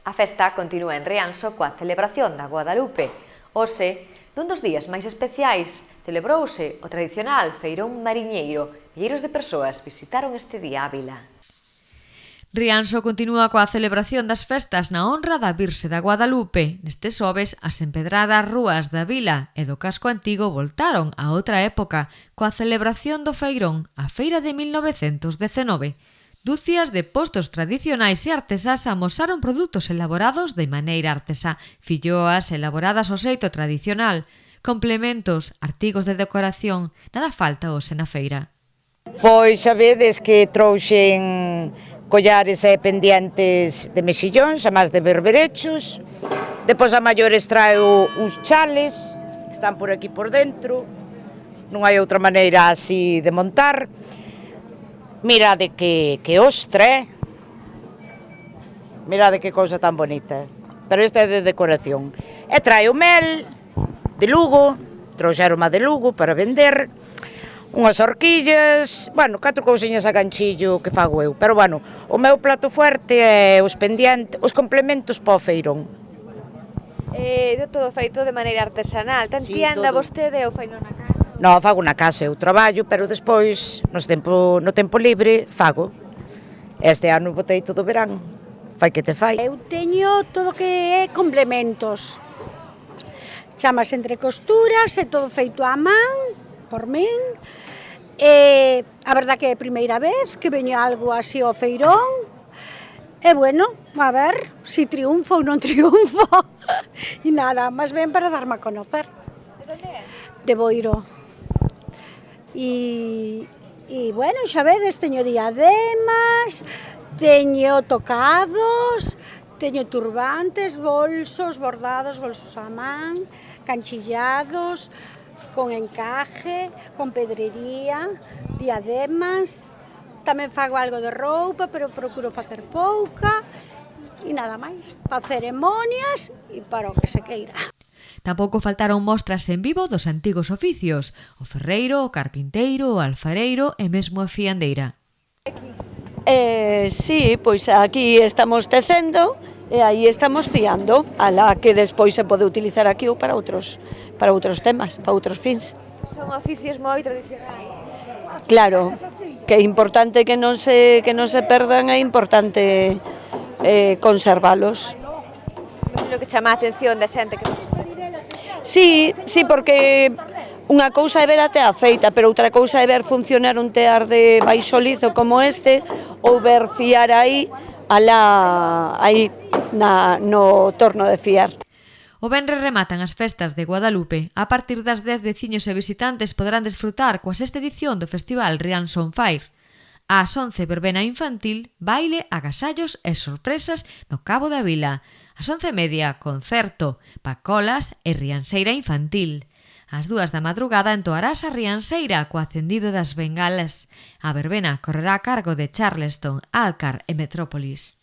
A festa continúa en Rianxo coa celebración da Guadalupe. Hoxe, nun dos días máis especiais, celebrouse o tradicional feirón mariñeiro. Milleiros de persoas visitaron este día a vila. Rianxo continúa coa celebración das festas na honra da Virxe da Guadalupe. Neste xoves, as empedradas rúas da vila e do casco antigo voltaron a outra época coa celebración do feirón, a feira de 1919. Dúcias de postos tradicionais e artesás amosaron produtos elaborados de maneira artesá, filloas elaboradas ao xeito tradicional, complementos, artigos de decoración, nada falta hoxe na feira. Pois sabedes que trouxen collares e pendientes de mexillóns, a máis de berberechos. Depois a maiores traio uns chales, que están por aquí por dentro. Non hai outra maneira así de montar. Mirade que ostra, Mirade que cousa tan bonita. Pero esta é de decoración. E traio mel de Lugo, trouxeron de Lugo para vender. Unhas horquillas, 4 cousiñas a ganchillo que fago eu. Pero o meu plato fuerte é os pendientes, os complementos para o feirón. Todo feito de maneira artesanal. Ten tienda vostede ou faino na casa? Non, fago na casa, eu traballo, pero despois, no tempo libre, fago. Este ano botei todo o verán. Fai que te fai. Eu teño todo que é complementos. Chamas entre costuras, é todo feito á man, por min. A verdad que é a primeira vez que veño algo así ao feirón. E a ver si triunfo ou non triunfo. E nada, máis ben para darme a conocer. De onde é? De Boiro. E xa vedes, teño diademas, teño tocados, teño turbantes, bolsos bordados, bolsos á man, canchillados, con encaje, con pedrería, diademas. Tamén fago algo de roupa, pero procuro facer pouca e nada máis, para ceremonias e para o que se queira. Tampouco faltaron mostras en vivo dos antigos oficios, o ferreiro, o carpinteiro, o alfareiro e mesmo a fiandeira. Sí, pois aquí estamos tecendo e aí estamos fiando, a la que despois se pode utilizar aquí ou para outros temas, para outros fins. Son oficios moi tradicionais. Claro, que é importante que non se perdan, é importante conservalos. É o que chama a atención da xente que... Sí, porque unha cousa é ver a tea feita, pero outra cousa é ver funcionar un tear de baixo lizo como este ou ver fiar aí no torno de fiar. O venres rematan as festas de Guadalupe. A partir das 10, veciños e visitantes poderán desfrutar coa sexta edición do Festival Rianxo on Fire. Ás 11, verbena infantil, baile, agasallos e sorpresas no Cabo da Vila. Ás 11:30, concerto, pacolas e rianxeira infantil. Ás 2 da madrugada entoarás a rianxeira co acendido das bengalas. A verbena correrá a cargo de Charleston, Alcar e Metrópolis.